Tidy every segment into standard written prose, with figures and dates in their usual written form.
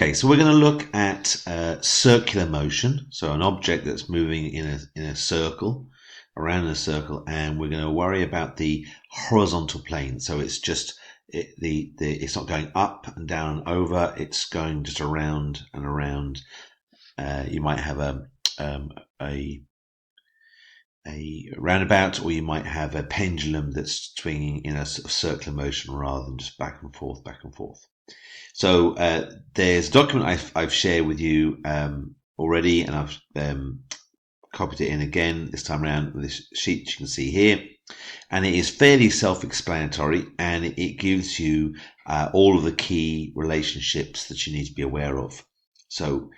Okay, so we're going to look at circular motion, so an object that's moving in a circle, around in a circle, and we're going to worry about the horizontal plane. So it's just it's not going up and down and over; it's going just around and around. You might have a roundabout, or you might have a pendulum that's swinging in a sort of circular motion rather than just back and forth, back and forth. So there's a document I've shared with you already, and I've copied it in again this time around with this sheet you can see here. And it is fairly self-explanatory, and it gives you all of the key relationships that you need to be aware of. So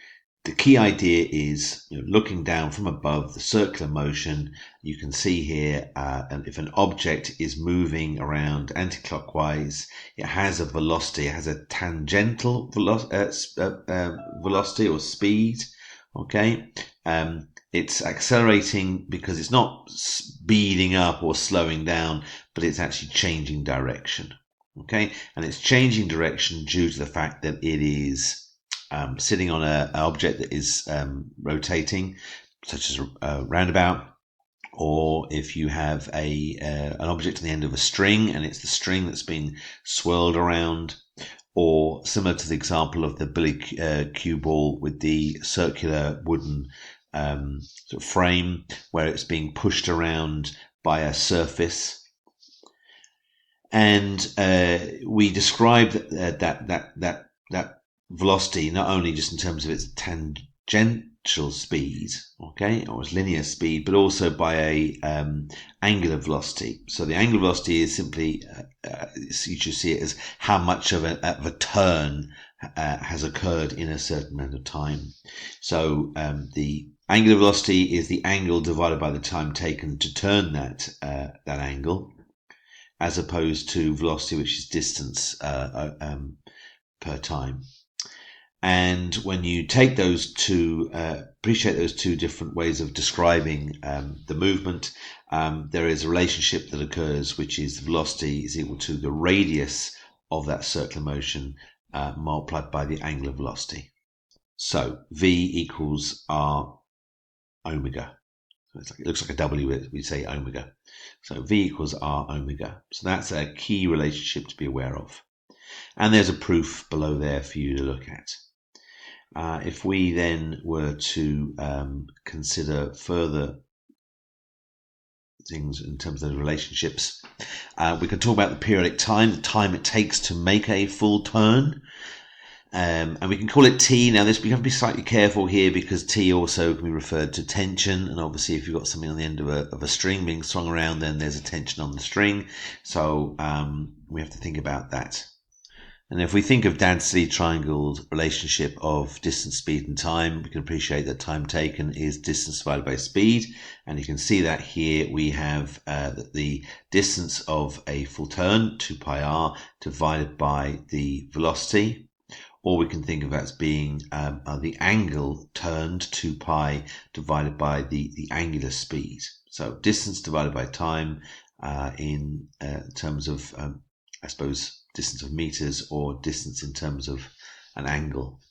the key idea is, looking down from above, the circular motion. You can see here, if an object is moving around anti-clockwise, it has a velocity. It has a tangential velocity or speed. Okay, it's accelerating because it's not speeding up or slowing down, but it's actually changing direction. Okay, and it's changing direction due to the fact that it is sitting on an object that is rotating, such as a roundabout, or if you have an object at the end of a string and it's the string that's been swirled around, or similar to the example of the billy cue ball with the circular wooden sort of frame where it's being pushed around by a surface. And we describe that velocity not only just in terms of its tangential speed, okay, or its linear speed, but also by a angular velocity. So the angular velocity is simply you should see it as how much of a turn has occurred in a certain amount of time. So the angular velocity is the angle divided by the time taken to turn that angle, as opposed to velocity, which is distance per time. And when you take those two, appreciate those two different ways of describing the movement, there is a relationship that occurs, which is the velocity is equal to the radius of that circular motion multiplied by the angular velocity. So V equals R omega. So it looks like a W, we say omega. So V equals R omega. So that's a key relationship to be aware of. And there's a proof below there for you to look at. If we then were to consider further things in terms of the relationships, we can talk about the periodic time, the time it takes to make a full turn. And we can call it T. Now, we have to be slightly careful here because T also can be referred to tension. And obviously, if you've got something on the end of a string being swung around, then there's a tension on the string. So we have to think about that. And if we think of Dad-Lee triangle's relationship of distance, speed, and time, we can appreciate that time taken is distance divided by speed. And you can see that here we have the distance of a full turn, 2 pi r, divided by the velocity. Or we can think of that as being the angle turned, 2 pi, divided by the angular speed. So distance divided by time in terms of, I suppose, distance of meters, or distance in terms of an angle.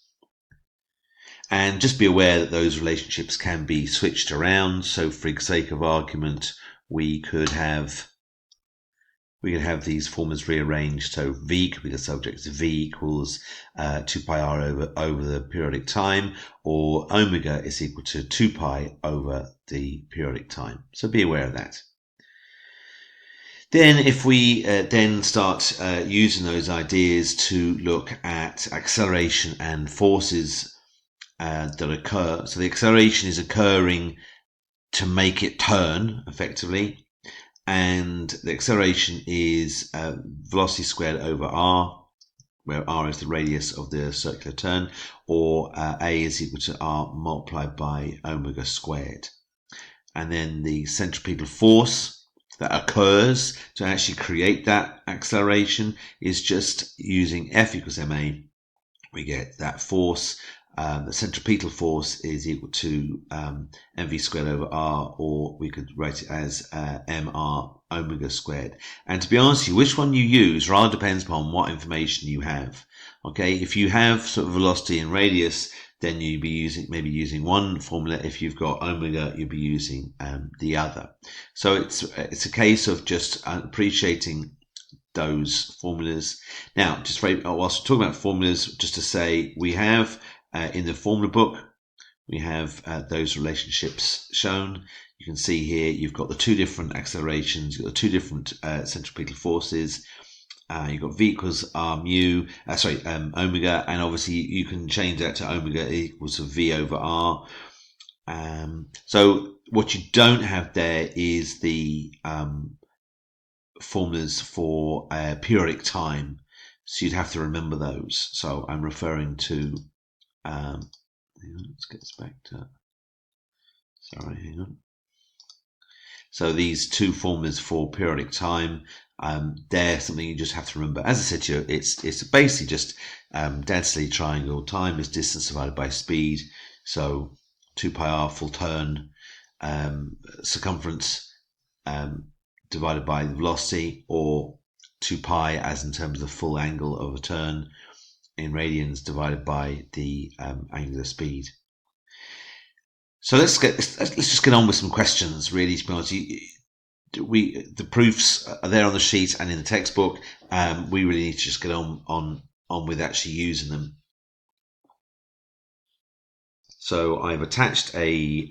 And just be aware that those relationships can be switched around. So for the sake of argument, we could have these formulas rearranged. So V could be the subject. V equals 2 pi r over the periodic time, or omega is equal to 2 pi over the periodic time. So be aware of that. Then if we then start using those ideas to look at acceleration and forces that occur. So the acceleration is occurring to make it turn effectively. And the acceleration is velocity squared over r, where r is the radius of the circular turn, or a is equal to r multiplied by omega squared. And then the centripetal force that occurs to actually create that acceleration is just using F equals ma. We get that force the centripetal force is equal to mv squared over r, or we could write it as mr omega squared. And to be honest with you, which one you use rather depends upon what information you have. Okay, if you have sort of velocity and radius, then you'd be maybe using one formula. If you've got omega, you'd be using the other. So it's a case of just appreciating those formulas. Now, just whilst we're talking about formulas, just to say we have in the formula book, we have those relationships shown. You can see here you've got the two different accelerations, you've got the two different centripetal forces. You've got V equals R mu, omega, and obviously you can change that to omega equals to V over R. So what you don't have there is the formulas for periodic time, so you'd have to remember those. So I'm referring to let's get this back to, hang on. So these two formulas for periodic time, they're something you just have to remember. As I said to you, it's basically just density triangle. Time is distance divided by speed. So 2 pi r full turn, circumference divided by the velocity, or 2 pi as in terms of the full angle of a turn in radians divided by the angular speed. So let's just get on with some questions. Really, to be honest, the proofs are there on the sheet and in the textbook. We really need to just get on with actually using them. So I've attached a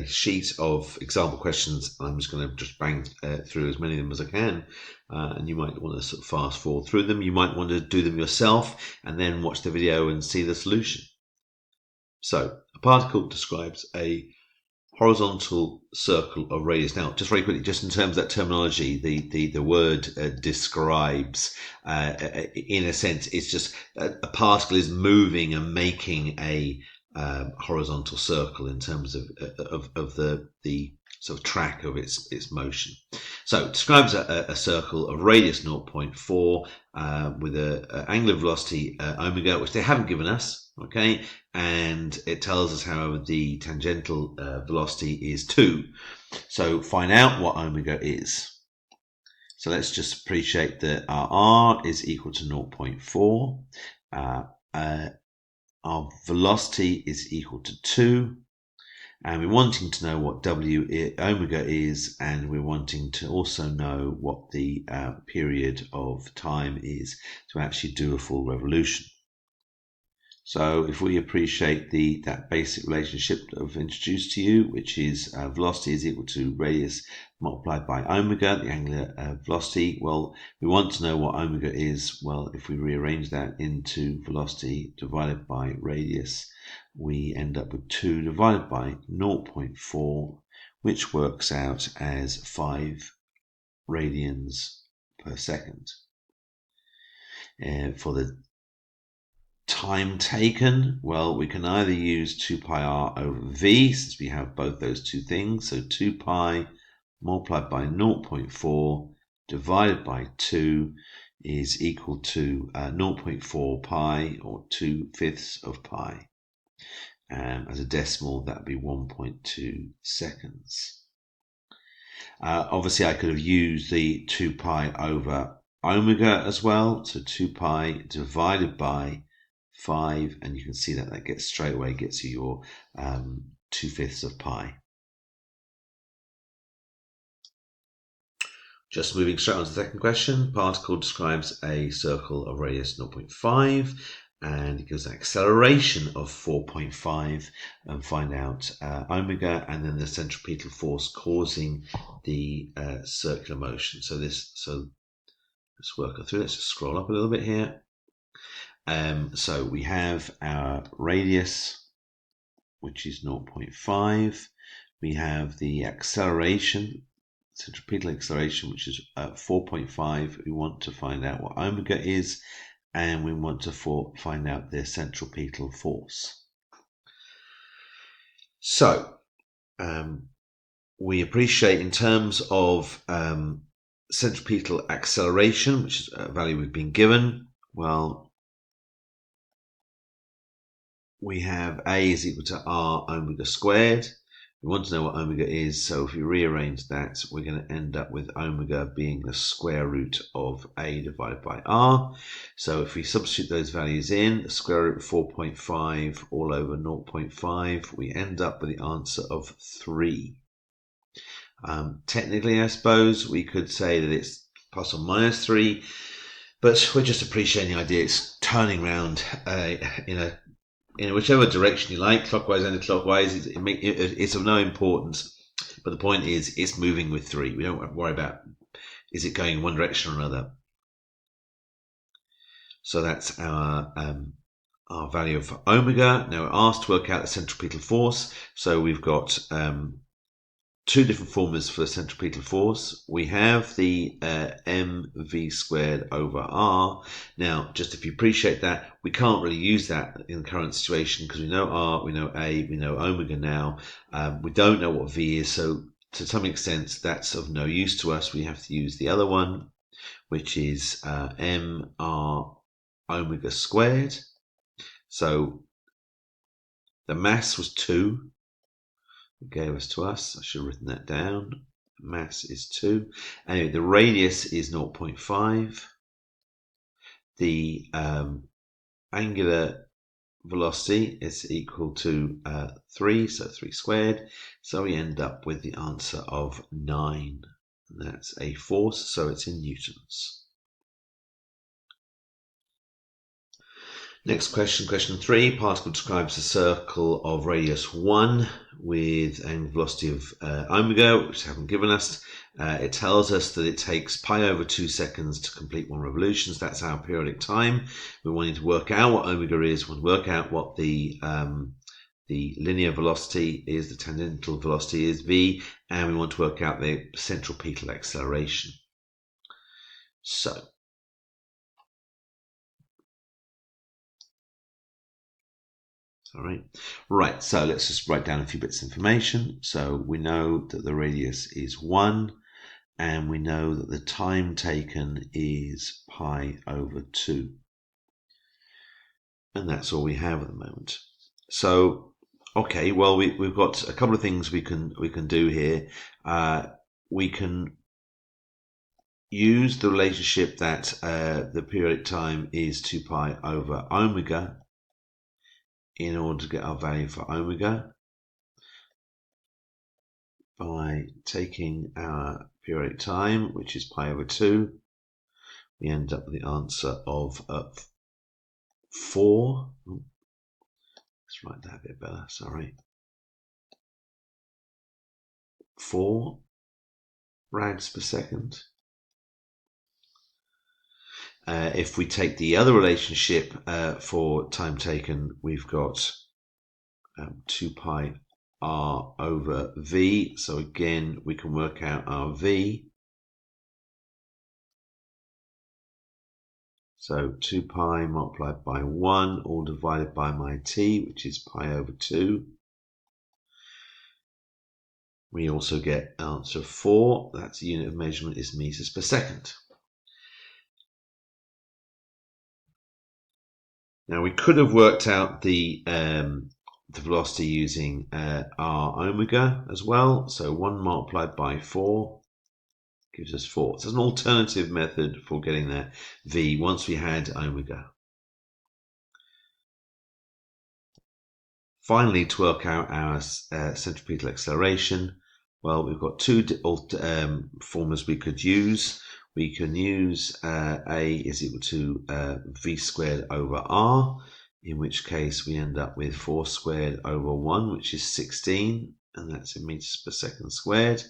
sheet of example questions. I'm just going to just bang through as many of them as I can, and you might want to sort of fast forward through them. You might want to do them yourself and then watch the video and see the solution. So a particle describes a horizontal circle of radius. Now, just very quickly, just in terms of that terminology, the word describes, in a sense, it's just a particle is moving and making a horizontal circle in terms of the sort of track of its motion. So it describes a circle of radius 0.4 with an angular velocity omega, which they haven't given us. Okay, and it tells us, however, the tangential velocity is 2. So find out what omega is. So let's just appreciate that our r is equal to 0.4. Our velocity is equal to 2. And we're wanting to know what omega is, and we're wanting to also know what the period of time is to actually do a full revolution. So if we appreciate that basic relationship that I've introduced to you, which is velocity is equal to radius multiplied by omega, the angular velocity, well, we want to know what omega is. Well, if we rearrange that into velocity divided by radius, we end up with 2 divided by 0.4, which works out as 5 radians per second. For the time taken, well, we can either use 2 pi r over v, since we have both those two things. So 2 pi multiplied by 0.4 divided by 2 is equal to 0.4 pi, or 2/5 of pi. As a decimal, that would be 1.2 seconds. Obviously, I could have used the 2 pi over omega as well. So 2 pi divided by 5, and you can see that gets straight away gets you your 2/5 of pi. Just moving straight on to the second question. Particle describes a circle of radius 0.5, and it gives an acceleration of 4.5, and find out omega, and then the centripetal force causing the circular motion. So let's work through. Let's just scroll up a little bit here. So we have our radius, which is 0.5. We have the acceleration, centripetal acceleration, which is 4.5. We want to find out what omega is, and we want to find out the centripetal force. So we appreciate, in terms of centripetal acceleration, which is a value we've been given, well, we have A is equal to R omega squared. We want to know what omega is, so if we rearrange that, we're going to end up with omega being the square root of A divided by R. So if we substitute those values in, the square root of 4.5 all over 0.5, we end up with the answer of 3. Technically, I suppose, we could say that it's plus or minus 3, but we're just appreciating the idea it's turning around in whichever direction you like, clockwise, anti-clockwise. It's of no importance. But the point is, it's moving with 3. We don't worry about is it going in one direction or another. So that's our value for omega. Now we're asked to work out the centripetal force. So we've got two different formulas for the centripetal force. We have the mv squared over r. Now, just if you appreciate that, we can't really use that in the current situation because we know r, we know a, we know omega now. We don't know what v is, so to some extent that's of no use to us. We have to use the other one, which is mr omega squared. So the mass was 2. It gave us to us. I should have written that down. Mass is 2. Anyway, the radius is 0.5. The angular velocity is equal to 3, so 3 squared. So we end up with the answer of 9. And that's a force, so it's in newtons. Next question, question 3. Particle describes a circle of radius 1 with angular velocity of omega, which they haven't given us. It tells us that it takes pi over 2 seconds to complete 1 revolution. So that's our periodic time. We're wanting to work out what omega is. We'll work out what the linear velocity is, the tangential velocity is v, and we want to work out the centripetal acceleration. So Right, so let's just write down a few bits of information. So we know that the radius is 1, and we know that the time taken is pi over 2. And that's all we have at the moment. So, okay, well, we've got a couple of things we can do here. We can use the relationship that the periodic time is 2 pi over omega in order to get our value for omega by taking our periodic time, which is pi over 2. We end up with the answer of 4. Let's write that a bit better, sorry. 4 rads per second. If we take the other relationship for time taken, we've got 2 pi r over v. So again, we can work out our v. So 2 pi multiplied by 1, all divided by my t, which is pi over 2. We also get answer 4. That's the unit of measurement is meters per second. Now we could have worked out the velocity using r omega as well. So 1 multiplied by 4 gives us 4. So it's an alternative method for getting that v once we had omega. Finally, to work out our centripetal acceleration, well, we've got two formulas we could use. We can use A is equal to v squared over r, in which case we end up with 4 squared over 1, which is 16, and that's in meters per second squared.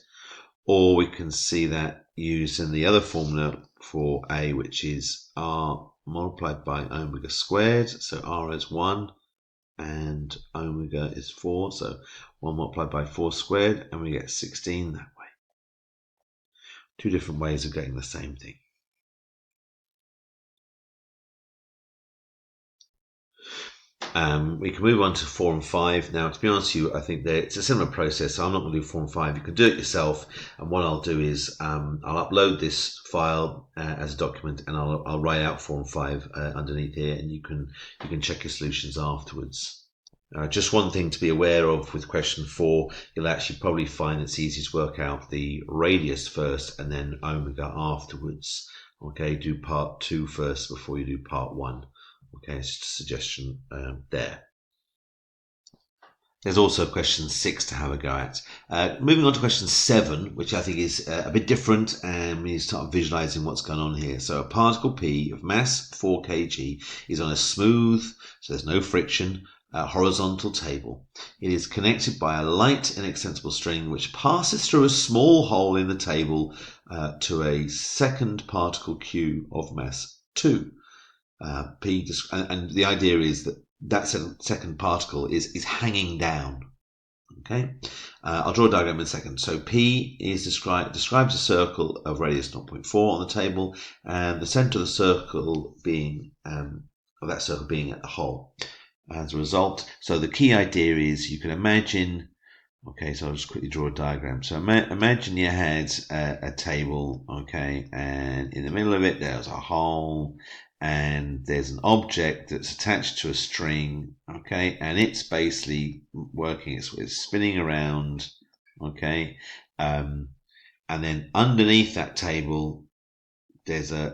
Or we can see that used in the other formula for A, which is r multiplied by omega squared. So r is 1 and omega is 4. So 1 multiplied by 4 squared, and we get 16 that way. Two different ways of getting the same thing. We can move on to 4 and 5. Now, to be honest with you, I think that it's a similar process, so I'm not going to do 4 and 5. You can do it yourself, and what I'll do is I'll upload this file as a document, and I'll write out 4 and 5 underneath here, and you can check your solutions afterwards. Just one thing to be aware of with question 4, you'll actually probably find it's easy to work out the radius first and then omega afterwards. Okay, do part 2 first before you do part 1. Okay, it's just a suggestion there. There's also question 6 to have a go at. Moving on to question 7, which I think is a bit different, and we need to start visualizing what's going on here. So a particle P of mass 4 kg is on a smooth, so there's no friction, horizontal table. It is connected by a light inextensible string which passes through a small hole in the table to a second particle Q of mass 2. P, and the idea is that that second particle is hanging down. Okay, I'll draw a diagram in a second. So P is describes a circle of radius 0.4 on the table, and the center of the circle being at the hole. As a result, so the key idea is you can imagine. Okay, so I'll just quickly draw a diagram. So imagine you had a table, okay, and in the middle of it there's a hole, and there's an object that's attached to a string, okay, and it's basically working, it's spinning around, okay, and then underneath that table there's a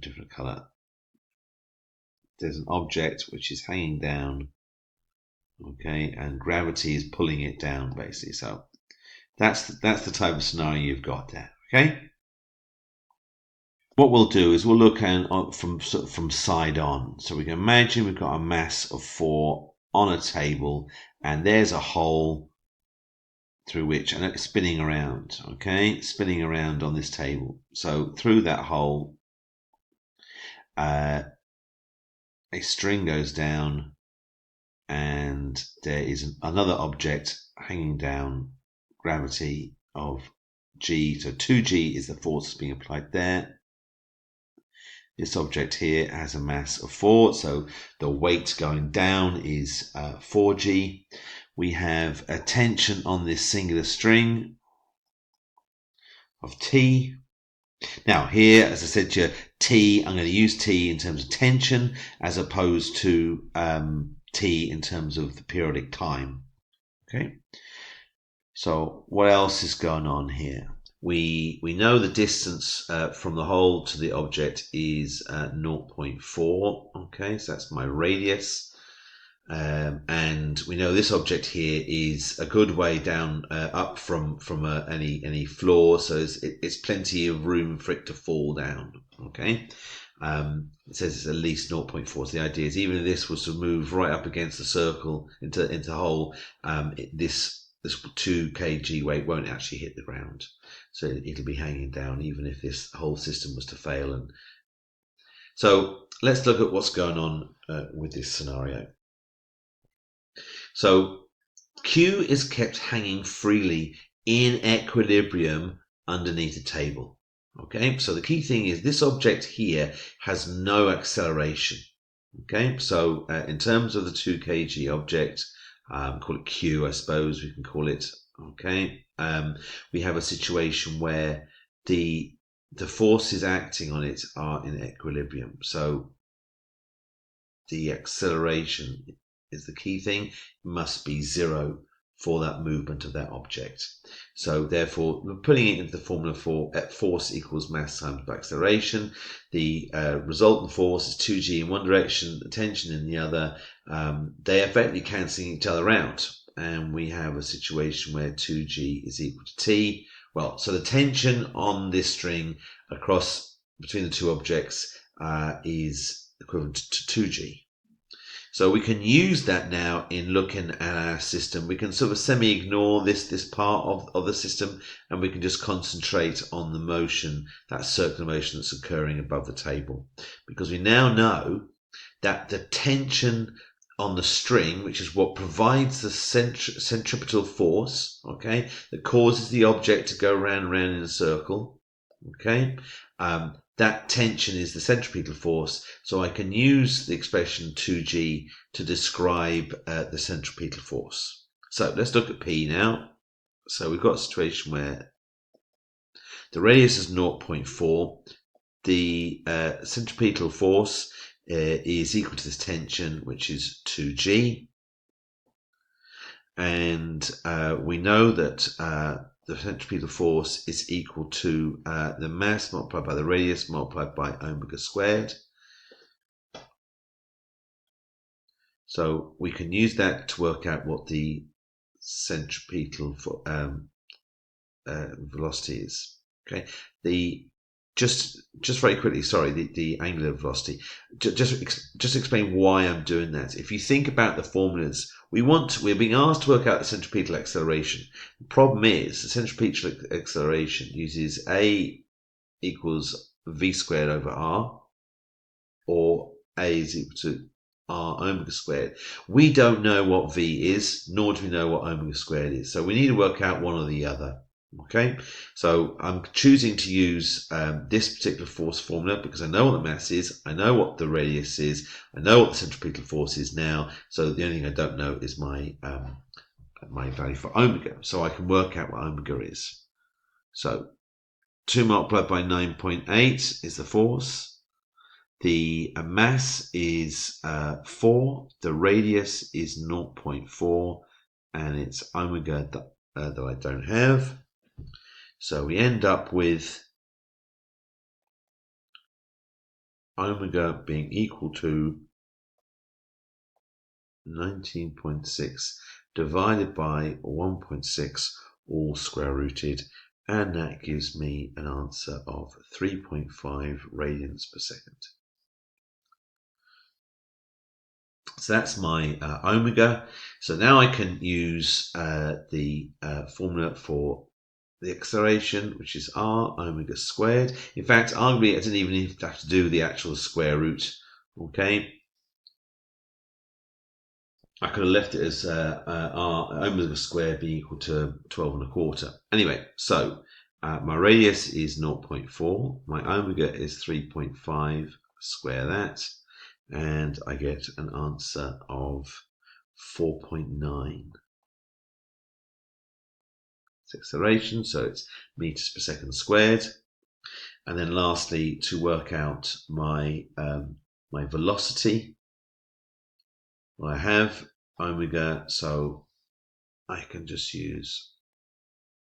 different color. There's an object which is hanging down, okay, and gravity is pulling it down basically. So that's the type of scenario you've got there, okay. What we'll do is we'll look at from side on. So we can imagine we've got a mass of 4 on a table, and there's a hole through which, and it's spinning around, okay, spinning around on this table. So through that hole, a string goes down, and there is another object hanging down, gravity of G. So 2G is the force that's being applied there. This object here has a mass of 4, so the weight going down is 4G. We have a tension on this singular string of T. Now here, as I said to you, T, I'm going to use T in terms of tension as opposed to T in terms of the periodic time. Okay. So what else is going on here? We know the distance from the hole to the object is 0.4. Okay, so that's my radius. And we know this object here is a good way down up from any floor, so it's plenty of room for it to fall down. Okay, it says it's at least 0.4. So the idea is even if this was to move right up against the circle into the hole, this 2 kg weight won't actually hit the ground, so it'll be hanging down even if this whole system was to fail. And so let's look at what's going on with this scenario. So Q is kept hanging freely in equilibrium underneath the table. Okay, so the key thing is this object here has no acceleration. Okay, so in terms of the 2 kg object, call it Q, I suppose we can call it. Okay, we have a situation where the forces acting on it are in equilibrium. So the acceleration is the key thing. It must be 0 for that movement of that object. So therefore, we're putting it into the formula for force equals mass times acceleration. The resultant force is 2g in one direction, the tension in the other. They are effectively cancelling each other out, and we have a situation where 2g is equal to t. Well, so the tension on this string across between the two objects is equivalent to 2g. So we can use that now in looking at our system. We can sort of semi-ignore this part of the system, and we can just concentrate on the motion, that circular motion that's occurring above the table. Because we now know that the tension on the string, which is what provides the centripetal force, okay, that causes the object to go round and round in a circle, okay, that tension is the centripetal force, so I can use the expression 2g to describe the centripetal force. So let's look at P now. So we've got a situation where the radius is 0.4. The centripetal force is equal to this tension, which is 2G. And we know that the centripetal force is equal to the mass multiplied by the radius multiplied by omega squared. So we can use that to work out what the centripetal velocity is. Okay, just very quickly, sorry, the angular velocity. Just explain why I'm doing that. If you think about the formulas, we're being asked to work out the centripetal acceleration. The problem is the centripetal acceleration uses A equals v squared over r, or A is equal to r omega squared. We don't know what v is, nor do we know what omega squared is. So we need to work out one or the other. Okay, so I'm choosing to use this particular force formula because I know what the mass is, I know what the radius is, I know what the centripetal force is now. So the only thing I don't know is my value for omega. So I can work out what omega is. So 2 multiplied by 9.8 is the force. The mass is 4. The radius is 0.4, and it's omega that I don't have. So we end up with omega being equal to 19.6 divided by 1.6, all square rooted, and that gives me an answer of 3.5 radians per second. So that's my omega. So now I can use the formula for the acceleration, which is r omega squared. In fact, arguably, I didn't even have to do the actual square root. Okay, I could have left it as r omega squared being equal to 12.25. Anyway, so my radius is 0.4, my omega is 3.5. Square that, and I get an answer of 4.9. Acceleration, so it's meters per second squared. And then lastly, to work out my my velocity, I have omega, so I can just use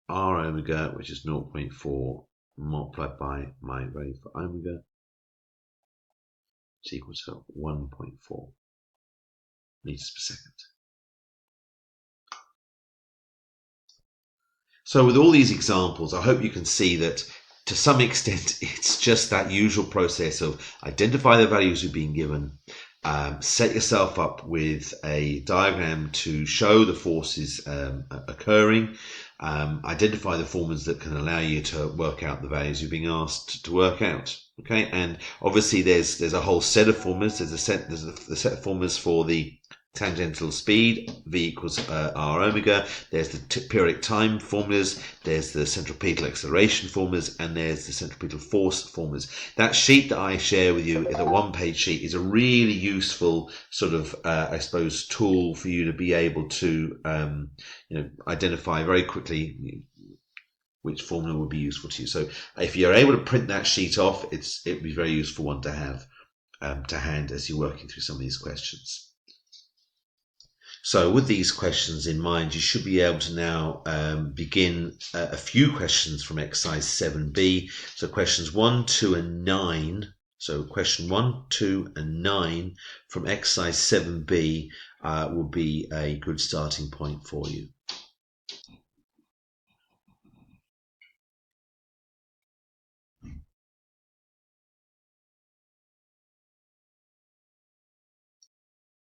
r omega, which is 0.4 multiplied by my value for omega. It's equal to 1.4 meters per second. So with all these examples, I hope you can see that to some extent, it's just that usual process of identify the values you've been given, set yourself up with a diagram to show the forces occurring, identify the formulas that can allow you to work out the values you're being asked to work out. Okay, and obviously there's a whole set of formulas. There's the set of formulas for the tangential speed, v equals r omega. There's the periodic time formulas, there's the centripetal acceleration formulas, and there's the centripetal force formulas. That sheet that I share with you, the one-page sheet, is a really useful sort of, I suppose, tool for you to be able to identify very quickly which formula would be useful to you. So if you're able to print that sheet off, it would be a very useful one to have to hand as you're working through some of these questions. So with these questions in mind, you should be able to now begin a few questions from exercise 7b. So questions 1, 2 and 9. So question 1, 2 and 9 from exercise 7b will be a good starting point for you.